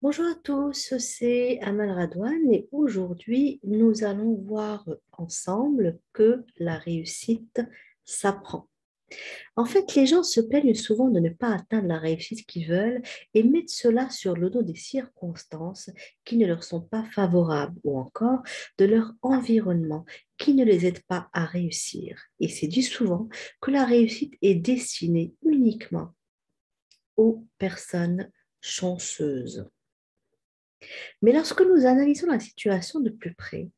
Bonjour à tous, c'est Amal Radouane et aujourd'hui nous allons voir ensemble que la réussite s'apprend. En fait, les gens se plaignent souvent de ne pas atteindre la réussite qu'ils veulent et mettent cela sur le dos des circonstances qui ne leur sont pas favorables ou encore de leur environnement qui ne les aide pas à réussir. Et c'est dit souvent que la réussite est destinée uniquement aux personnes chanceuses. Mais lorsque nous analysons la situation de plus près,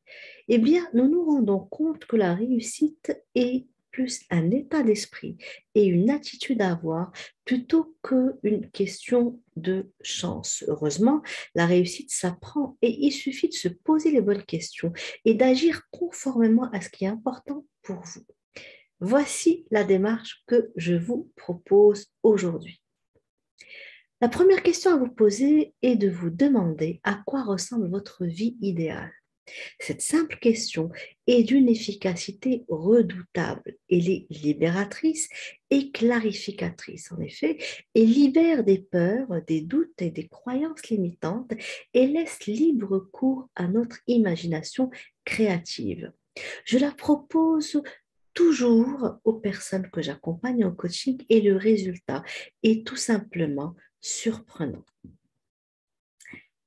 eh bien, nous nous rendons compte que la réussite est plus un état d'esprit et une attitude à avoir plutôt qu'une question de chance. Heureusement, la réussite s'apprend et il suffit de se poser les bonnes questions et d'agir conformément à ce qui est important pour vous. Voici la démarche que je vous propose aujourd'hui. La première question à vous poser est de vous demander à quoi ressemble votre vie idéale. Cette simple question est d'une efficacité redoutable. Elle est libératrice et clarificatrice, en effet, et libère des peurs, des doutes et des croyances limitantes et laisse libre cours à notre imagination créative. Je la propose toujours aux personnes que j'accompagne en coaching et le résultat est tout simplement surprenant.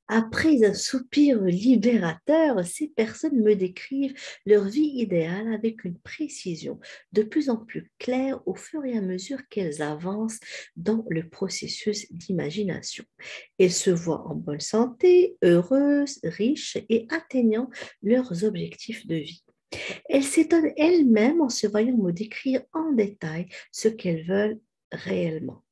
Après un soupir libérateur, ces personnes me décrivent leur vie idéale avec une précision de plus en plus claire au fur et à mesure qu'elles avancent dans le processus d'imagination. Elles se voient en bonne santé, heureuses, riches et atteignant leurs objectifs de vie. Elles s'étonnent elles-mêmes en se voyant me décrire en détail ce qu'elles veulent réellement.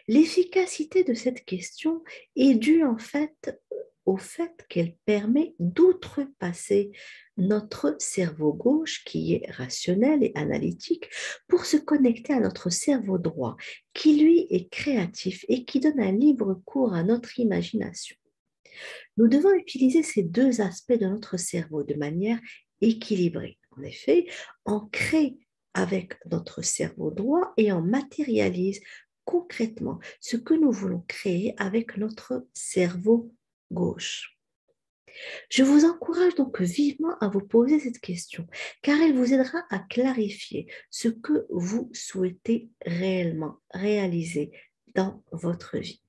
L'efficacité de cette question est due en fait au fait qu'elle permet d'outrepasser notre cerveau gauche qui est rationnel et analytique pour se connecter à notre cerveau droit qui lui est créatif et qui donne un libre cours à notre imagination. Nous devons utiliser ces deux aspects de notre cerveau de manière équilibrée. En effet, on crée avec notre cerveau droit et on matérialise concrètement ce que nous voulons créer avec notre cerveau gauche. Je vous encourage donc vivement à vous poser cette question, car elle vous aidera à clarifier ce que vous souhaitez réellement réaliser dans votre vie.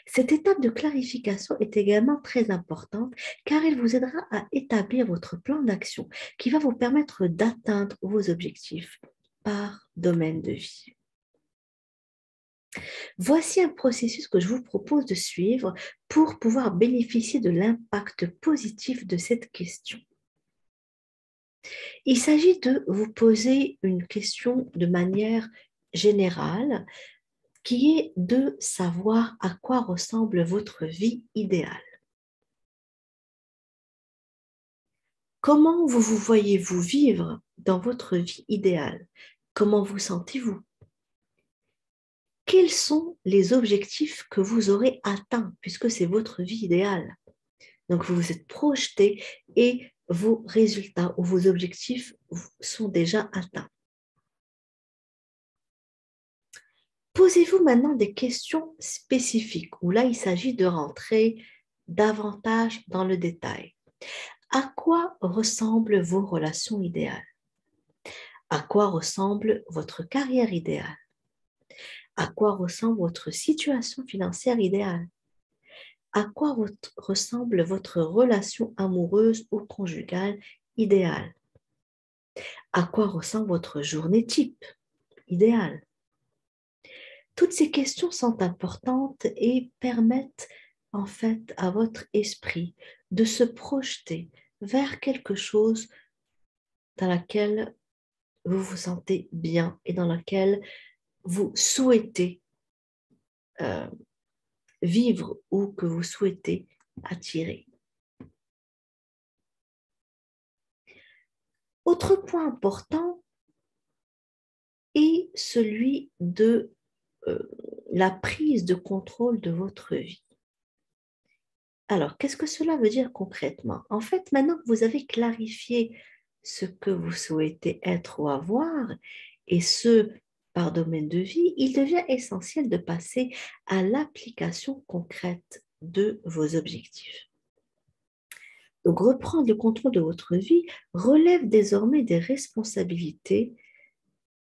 Cette étape de clarification est également très importante car elle vous aidera à établir votre plan d'action qui va vous permettre d'atteindre vos objectifs par domaine de vie. Voici un processus que je vous propose de suivre pour pouvoir bénéficier de l'impact positif de cette question. Il s'agit de vous poser une question de manière générale qui est de savoir à quoi ressemble votre vie idéale. Comment vous voyez-vous vivre dans votre vie idéale? Comment vous sentez-vous? Quels sont les objectifs que vous aurez atteints puisque c'est votre vie idéale? Donc, vous vous êtes projeté et vos résultats ou vos objectifs sont déjà atteints. Posez-vous maintenant des questions spécifiques où là, il s'agit de rentrer davantage dans le détail. À quoi ressemblent vos relations idéales? À quoi ressemble votre carrière idéale? À quoi ressemble votre situation financière idéale? À quoi ressemble votre relation amoureuse ou conjugale idéale? À quoi ressemble votre journée type idéale? Toutes ces questions sont importantes et permettent en fait à votre esprit de se projeter vers quelque chose dans laquelle vous vous sentez bien et dans laquelle vous souhaitez euh, vivre ou que vous souhaitez attirer. Autre point important est celui de euh, la prise de contrôle de votre vie. Alors, qu'est-ce que cela veut dire concrètement? En fait, maintenant que vous avez clarifié ce que vous souhaitez être ou avoir, et ce, par domaine de vie, il devient essentiel de passer à l'application concrète de vos objectifs. Donc, reprendre le contrôle de votre vie relève désormais des responsabilités,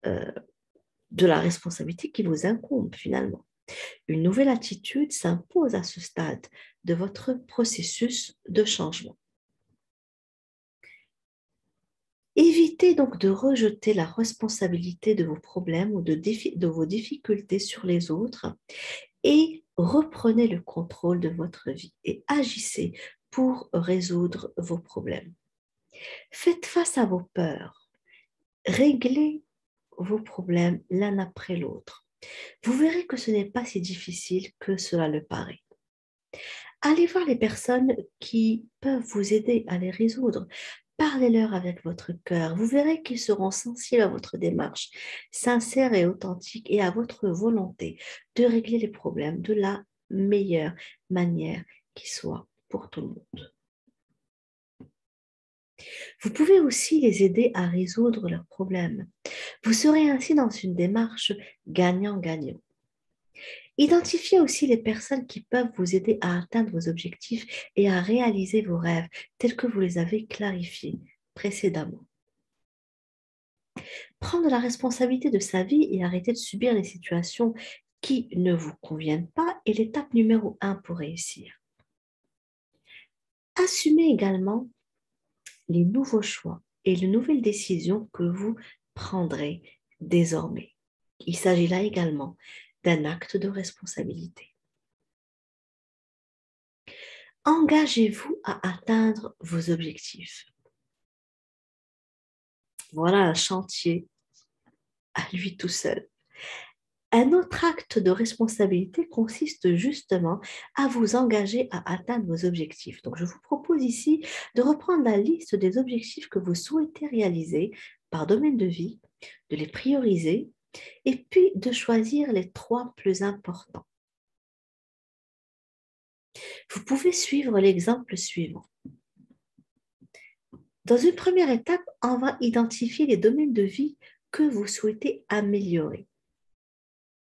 de la responsabilité qui vous incombe finalement. Une nouvelle attitude s'impose à ce stade de votre processus de changement. Évitez donc de rejeter la responsabilité de vos problèmes ou de vos difficultés sur les autres et reprenez le contrôle de votre vie et agissez pour résoudre vos problèmes. Faites face à vos peurs. Réglez vos problèmes l'un après l'autre. Vous verrez que ce n'est pas si difficile que cela le paraît. Allez voir les personnes qui peuvent vous aider à les résoudre. Parlez-leur avec votre cœur. Vous verrez qu'ils seront sensibles à votre démarche, sincère et authentique, et à votre volonté de régler les problèmes de la meilleure manière qui soit pour tout le monde. Vous pouvez aussi les aider à résoudre leurs problèmes. Vous serez ainsi dans une démarche gagnant-gagnant. Identifiez aussi les personnes qui peuvent vous aider à atteindre vos objectifs et à réaliser vos rêves tels que vous les avez clarifiés précédemment. Prendre la responsabilité de sa vie et arrêter de subir les situations qui ne vous conviennent pas est l'étape numéro 1 pour réussir. Assumez également les nouveaux choix et les nouvelles décisions que vous prendrez désormais. Il s'agit là également d'un acte de responsabilité. Engagez-vous à atteindre vos objectifs. Voilà un chantier à lui tout seul. Un autre acte de responsabilité consiste justement à vous engager à atteindre vos objectifs. Donc, je vous propose ici de reprendre la liste des objectifs que vous souhaitez réaliser par domaine de vie, de les prioriser et puis de choisir les 3 plus importants. Vous pouvez suivre l'exemple suivant. Dans une première étape, on va identifier les domaines de vie que vous souhaitez améliorer.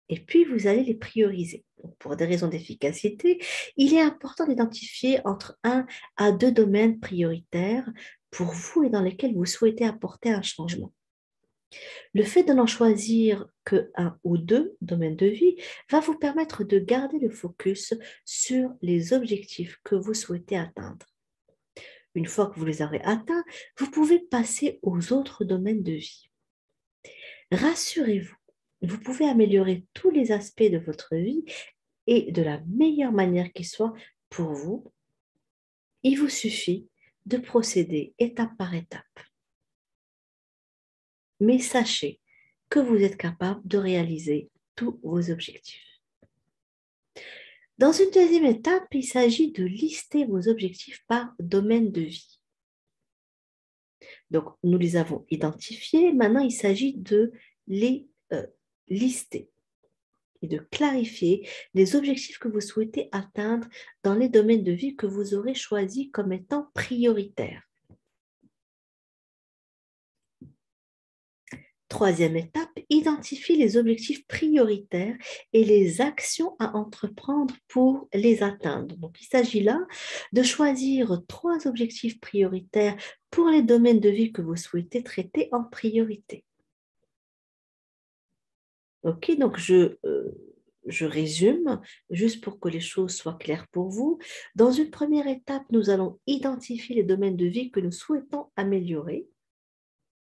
Et puis, vous allez les prioriser. Donc, pour des raisons d'efficacité, il est important d'identifier entre 1 à 2 domaines prioritaires pour vous et dans lesquels vous souhaitez apporter un changement. Le fait de n'en choisir que 1 ou 2 domaines de vie va vous permettre de garder le focus sur les objectifs que vous souhaitez atteindre. Une fois que vous les aurez atteints, vous pouvez passer aux autres domaines de vie. Rassurez-vous, vous pouvez améliorer tous les aspects de votre vie et de la meilleure manière qui soit pour vous. Il vous suffit de procéder étape par étape. Mais sachez que vous êtes capable de réaliser tous vos objectifs. Dans une deuxième étape, il s'agit de lister vos objectifs par domaine de vie. Donc, nous les avons identifiés. Maintenant, il s'agit de les lister et de clarifier les objectifs que vous souhaitez atteindre dans les domaines de vie que vous aurez choisis comme étant prioritaires. Troisième étape, identifier les objectifs prioritaires et les actions à entreprendre pour les atteindre. Donc, il s'agit là de choisir 3 objectifs prioritaires pour les domaines de vie que vous souhaitez traiter en priorité. Ok, donc je résume, juste pour que les choses soient claires pour vous. Dans une première étape, nous allons identifier les domaines de vie que nous souhaitons améliorer.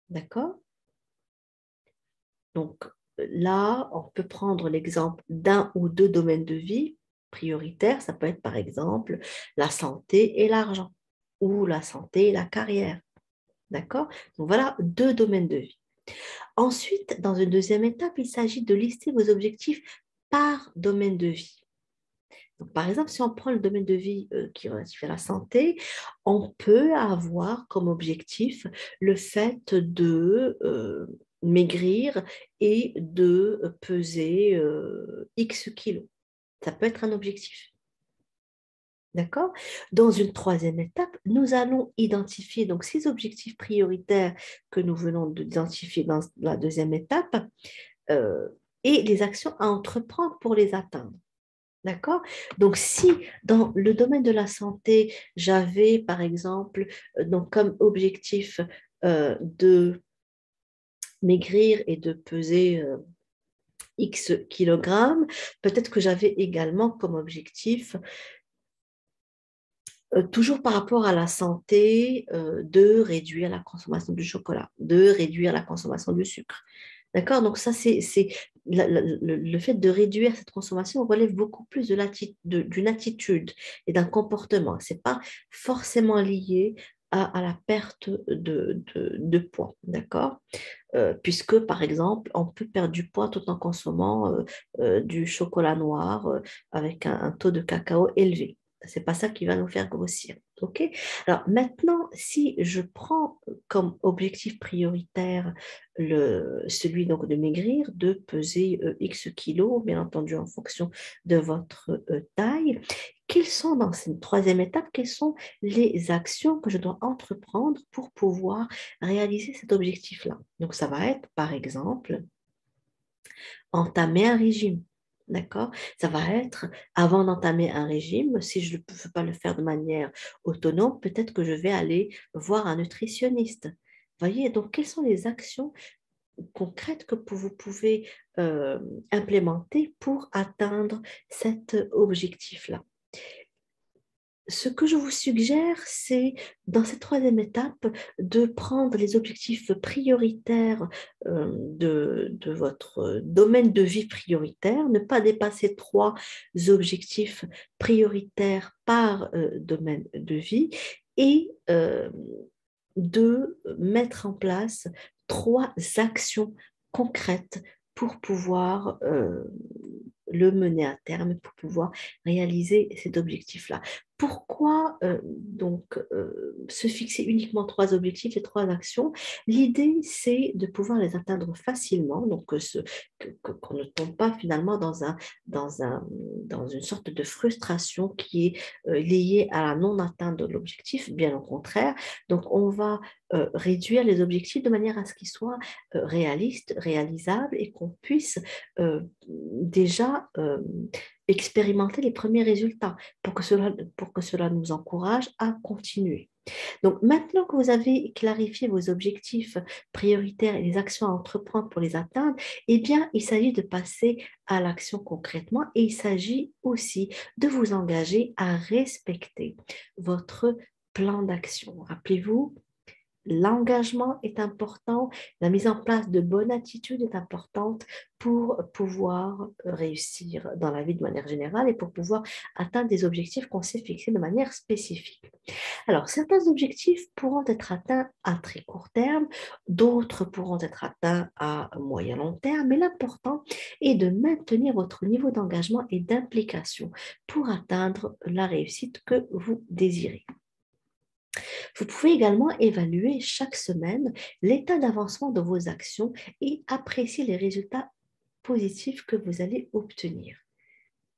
D'accord? Donc là, on peut prendre l'exemple d'1 ou 2 domaines de vie prioritaires. Ça peut être par exemple la santé et l'argent ou la santé et la carrière. D'accord? Donc voilà 2 domaines de vie. Ensuite, dans une deuxième étape, il s'agit de lister vos objectifs par domaine de vie. Donc, par exemple, si on prend le domaine de vie qui est relatif à la santé, on peut avoir comme objectif le fait de maigrir et de peser X kilos. Ça peut être un objectif. D'accord? Dans une troisième étape, nous allons identifier donc ces objectifs prioritaires que nous venons d'identifier dans la deuxième étape et les actions à entreprendre pour les atteindre. D'accord? Donc, si dans le domaine de la santé, j'avais, par exemple, donc comme objectif de maigrir et de peser X kilogrammes, peut-être que j'avais également comme objectif, toujours par rapport à la santé, de réduire la consommation du chocolat, de réduire la consommation du sucre. D'accord? Donc ça, le fait de réduire cette consommation relève beaucoup plus d'une attitude et d'un comportement. Ce n'est pas forcément lié à la perte de poids. D'accord? Puisque, par exemple, on peut perdre du poids tout en consommant du chocolat noir avec un taux de cacao élevé. C'est pas ça qui va nous faire grossir. OK? Alors maintenant, si je prends comme objectif prioritaire celui donc de maigrir, de peser X kilos, bien entendu en fonction de votre taille, quelles sont dans cette troisième étape, quelles sont les actions que je dois entreprendre pour pouvoir réaliser cet objectif-là? Donc ça va être, par exemple, entamer un régime. D'accord? Ça va être, avant d'entamer un régime, si je ne peux pas le faire de manière autonome, peut-être que je vais aller voir un nutritionniste. Voyez, donc quelles sont les actions concrètes que vous pouvez implémenter pour atteindre cet objectif-là? Ce que je vous suggère, c'est dans cette troisième étape de prendre les objectifs prioritaires de votre domaine de vie prioritaire, ne pas dépasser 3 objectifs prioritaires par domaine de vie et de mettre en place 3 actions concrètes pour pouvoir le mener à terme, pour pouvoir réaliser cet objectif-là. Pourquoi donc se fixer uniquement 3 objectifs et 3 actions? L'idée, c'est de pouvoir les atteindre facilement, donc qu'on ne tombe pas finalement dans, un, dans une sorte de frustration qui est liée à la non-atteinte de l'objectif, bien au contraire. Donc, on va réduire les objectifs de manière à ce qu'ils soient réalistes, réalisables et qu'on puisse déjà expérimenter les premiers résultats pour que cela nous encourage à continuer. Donc maintenant que vous avez clarifié vos objectifs prioritaires et les actions à entreprendre pour les atteindre, eh bien, il s'agit de passer à l'action concrètement et il s'agit aussi de vous engager à respecter votre plan d'action. Rappelez-vous, l'engagement est important, la mise en place de bonnes attitudes est importante pour pouvoir réussir dans la vie de manière générale et pour pouvoir atteindre des objectifs qu'on s'est fixés de manière spécifique. Alors, certains objectifs pourront être atteints à très court terme, d'autres pourront être atteints à moyen long terme, mais l'important est de maintenir votre niveau d'engagement et d'implication pour atteindre la réussite que vous désirez. Vous pouvez également évaluer chaque semaine l'état d'avancement de vos actions et apprécier les résultats positifs que vous allez obtenir.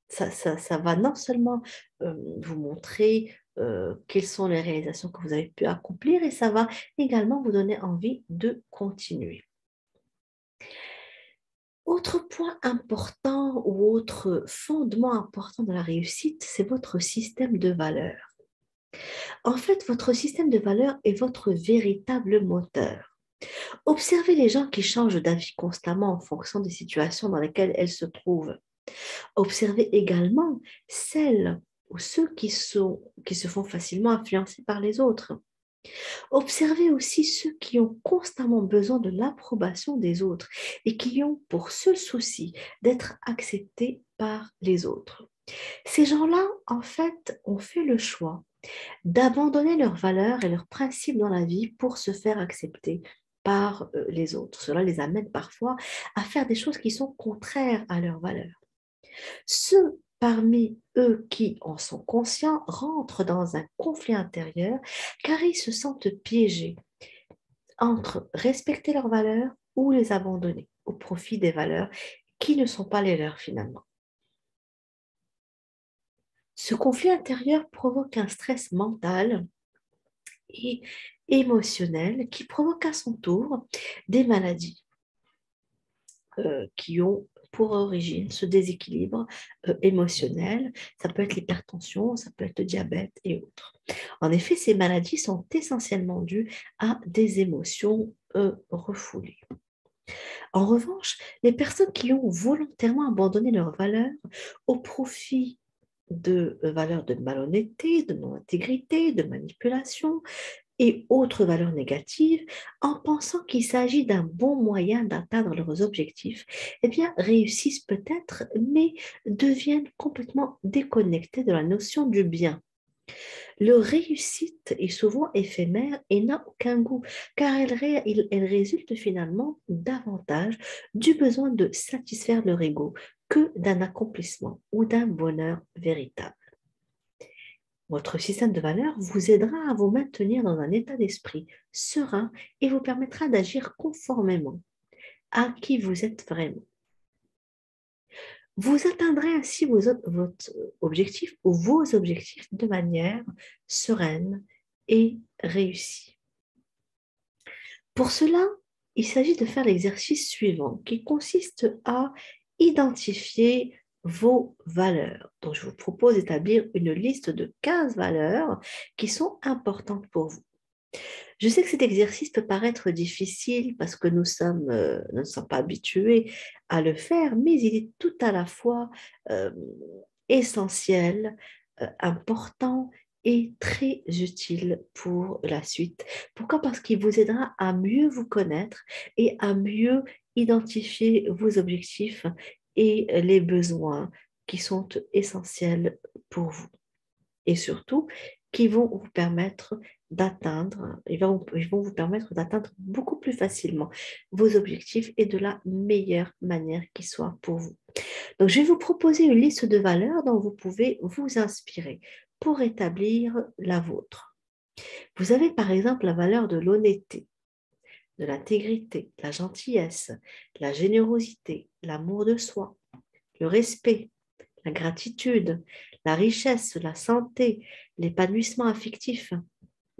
Ça va non seulement vous montrer quelles sont les réalisations que vous avez pu accomplir et ça va également vous donner envie de continuer. Autre point important ou autre fondement important de la réussite, c'est votre système de valeurs. En fait, votre système de valeurs est votre véritable moteur. Observez les gens qui changent d'avis constamment en fonction des situations dans lesquelles elles se trouvent. Observez également celles ou ceux qui se font facilement influencer par les autres. Observez aussi ceux qui ont constamment besoin de l'approbation des autres et qui ont pour seul souci d'être acceptés par les autres. Ces gens-là, en fait, ont fait le choix d'abandonner leurs valeurs et leurs principes dans la vie pour se faire accepter par les autres. Cela les amène parfois à faire des choses qui sont contraires à leurs valeurs. Ceux parmi eux qui en sont conscients rentrent dans un conflit intérieur car ils se sentent piégés entre respecter leurs valeurs ou les abandonner au profit des valeurs qui ne sont pas les leurs finalement. Ce conflit intérieur provoque un stress mental et émotionnel qui provoque à son tour des maladies qui ont pour origine ce déséquilibre émotionnel. Ça peut être l'hypertension, ça peut être le diabète et autres. En effet, ces maladies sont essentiellement dues à des émotions refoulées. En revanche, les personnes qui ont volontairement abandonné leurs valeurs au profit de valeurs de malhonnêteté, de non-intégrité, de manipulation et autres valeurs négatives, en pensant qu'il s'agit d'un bon moyen d'atteindre leurs objectifs, eh bien, réussissent peut-être, mais deviennent complètement déconnectés de la notion du bien. Leur réussite est souvent éphémère et n'a aucun goût, car elle résulte finalement davantage du besoin de satisfaire leur ego que d'un accomplissement ou d'un bonheur véritable. Votre système de valeurs vous aidera à vous maintenir dans un état d'esprit serein et vous permettra d'agir conformément à qui vous êtes vraiment. Vous atteindrez ainsi votre objectif ou vos objectifs de manière sereine et réussie. Pour cela, il s'agit de faire l'exercice suivant qui consiste à identifier vos valeurs. Donc, je vous propose d'établir une liste de 15 valeurs qui sont importantes pour vous. Je sais que cet exercice peut paraître difficile parce que nous ne sommes pas habitués à le faire, mais il est tout à la fois euh, essentiel, important et très utile pour la suite. Pourquoi? Parce qu'il vous aidera à mieux vous connaître et à mieux identifier vos objectifs et les besoins qui sont essentiels pour vous. Et surtout, qui vont vous permettre ils vont vous permettre d'atteindre beaucoup plus facilement vos objectifs et de la meilleure manière qui soit pour vous. Donc, je vais vous proposer une liste de valeurs dont vous pouvez vous inspirer pour établir la vôtre. Vous avez par exemple la valeur de l'honnêteté, de l'intégrité, la gentillesse, la générosité, l'amour de soi, le respect, la gratitude, la richesse, la santé, l'épanouissement affectif,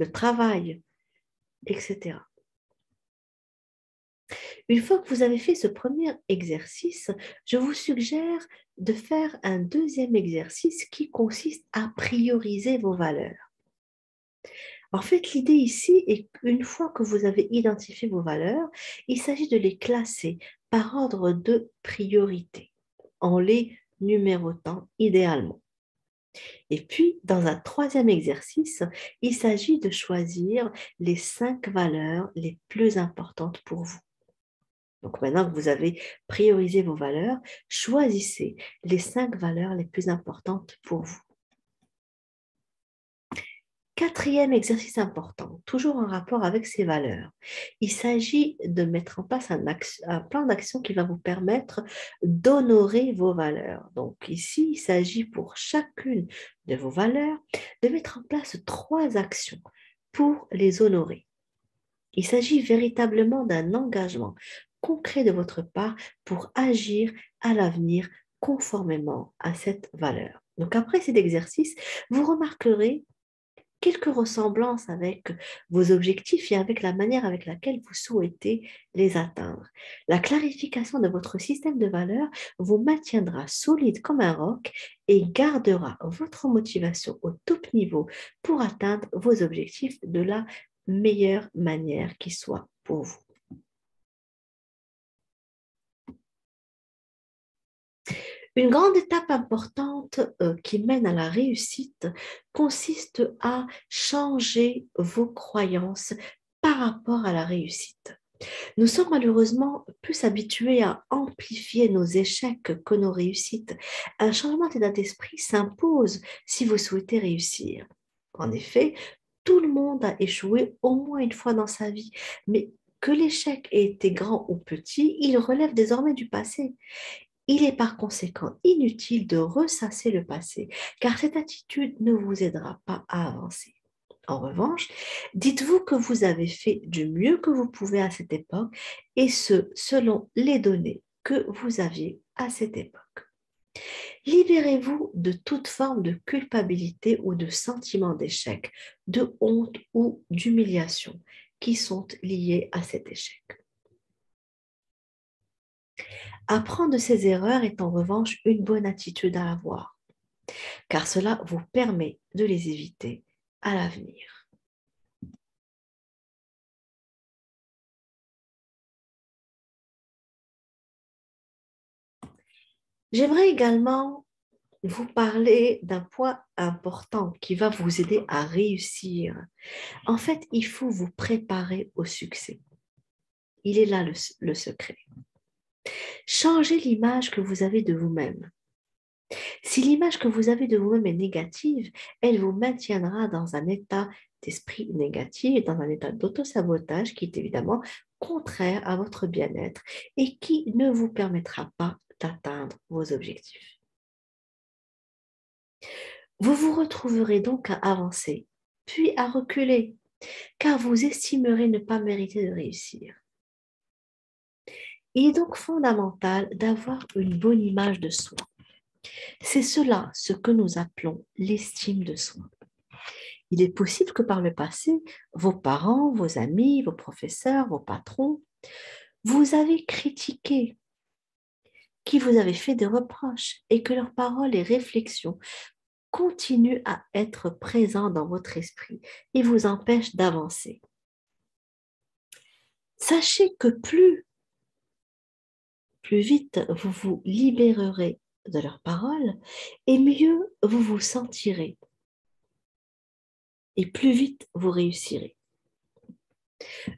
le travail, etc. Une fois que vous avez fait ce premier exercice, je vous suggère de faire un deuxième exercice qui consiste à prioriser vos valeurs. En fait, l'idée ici est qu'une fois que vous avez identifié vos valeurs, il s'agit de les classer par ordre de priorité, en les numérotant idéalement. Et puis, dans un troisième exercice, il s'agit de choisir les 5 valeurs les plus importantes pour vous. Donc maintenant que vous avez priorisé vos valeurs, choisissez les 5 valeurs les plus importantes pour vous. Quatrième exercice important, toujours en rapport avec ces valeurs. Il s'agit de mettre en place un plan d'action qui va vous permettre d'honorer vos valeurs. Donc ici, il s'agit pour chacune de vos valeurs de mettre en place 3 actions pour les honorer. Il s'agit véritablement d'un engagement concret de votre part pour agir à l'avenir conformément à cette valeur. Donc après cet exercice, vous remarquerez quelques ressemblances avec vos objectifs et avec la manière avec laquelle vous souhaitez les atteindre. La clarification de votre système de valeurs vous maintiendra solide comme un roc et gardera votre motivation au top niveau pour atteindre vos objectifs de la meilleure manière qui soit pour vous. Une grande étape importante qui mène à la réussite consiste à changer vos croyances par rapport à la réussite. Nous sommes malheureusement plus habitués à amplifier nos échecs que nos réussites. Un changement d'état d'esprit s'impose si vous souhaitez réussir. En effet, tout le monde a échoué au moins une fois dans sa vie, mais que l'échec ait été grand ou petit, il relève désormais du passé. Il est par conséquent inutile de ressasser le passé, car cette attitude ne vous aidera pas à avancer. En revanche, dites-vous que vous avez fait du mieux que vous pouvez à cette époque, et ce, selon les données que vous aviez à cette époque. Libérez-vous de toute forme de culpabilité ou de sentiment d'échec, de honte ou d'humiliation qui sont liés à cet échec. Apprendre de ses erreurs est en revanche une bonne attitude à avoir, car cela vous permet de les éviter à l'avenir. J'aimerais également vous parler d'un point important qui va vous aider à réussir. En fait, il faut vous préparer au succès. Il est là le secret. Changez l'image que vous avez de vous-même. Si l'image que vous avez de vous-même est négative, elle vous maintiendra dans un état d'esprit négatif, dans un état d'autosabotage qui est évidemment contraire à votre bien-être et qui ne vous permettra pas d'atteindre vos objectifs. Vous vous retrouverez donc à avancer, puis à reculer, car vous estimerez ne pas mériter de réussir. Il est donc fondamental d'avoir une bonne image de soi. C'est cela ce que nous appelons l'estime de soi. Il est possible que par le passé, vos parents, vos amis, vos professeurs, vos patrons, vous avez critiqué, qui vous avez fait des reproches et que leurs paroles et réflexions continuent à être présents dans votre esprit et vous empêchent d'avancer. Sachez que plus vite vous vous libérerez de leurs paroles et mieux vous vous sentirez et plus vite vous réussirez.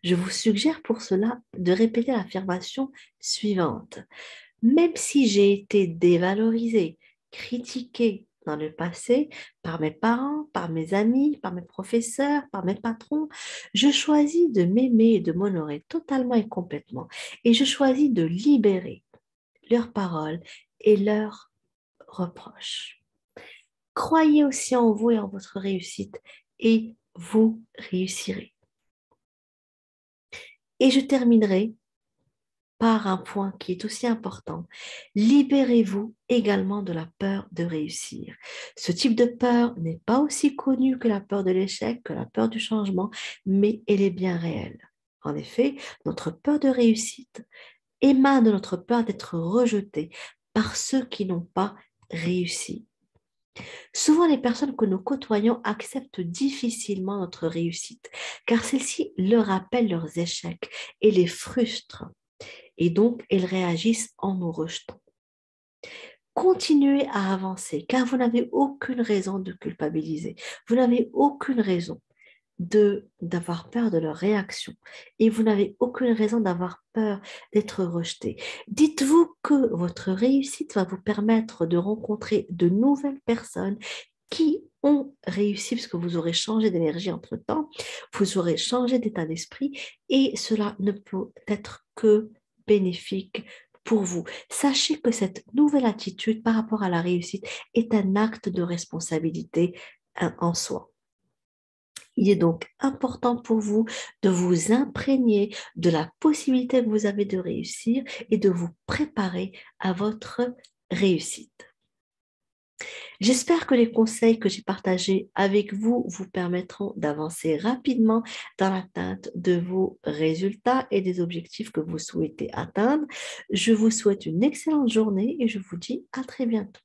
Je vous suggère pour cela de répéter l'affirmation suivante. Même si j'ai été dévalorisée, critiquée dans le passé par mes parents, par mes amis, par mes professeurs, par mes patrons, je choisis de m'aimer et de m'honorer totalement et complètement. Et je choisis de libérer leurs paroles et leurs reproches. Croyez aussi en vous et en votre réussite et vous réussirez. Et je terminerai par un point qui est aussi important. Libérez-vous également de la peur de réussir. Ce type de peur n'est pas aussi connu que la peur de l'échec, que la peur du changement, mais elle est bien réelle. En effet, notre peur de réussite émane de notre peur d'être rejeté par ceux qui n'ont pas réussi. Souvent, les personnes que nous côtoyons acceptent difficilement notre réussite, car celle-ci leur rappelle leurs échecs et les frustre. Et donc, elles réagissent en nous rejetant. Continuez à avancer, car vous n'avez aucune raison de culpabiliser. Vous n'avez aucune raison d'avoir peur de leur réaction et vous n'avez aucune raison d'avoir peur d'être rejeté. Dites-vous que votre réussite va vous permettre de rencontrer de nouvelles personnes qui ont réussi, parce que vous aurez changé d'énergie entre-temps, vous aurez changé d'état d'esprit et cela ne peut être que bénéfique pour vous. Sachez que cette nouvelle attitude par rapport à la réussite est un acte de responsabilité en soi. Il est donc important pour vous de vous imprégner de la possibilité que vous avez de réussir et de vous préparer à votre réussite. J'espère que les conseils que j'ai partagés avec vous vous permettront d'avancer rapidement dans l'atteinte de vos résultats et des objectifs que vous souhaitez atteindre. Je vous souhaite une excellente journée et je vous dis à très bientôt.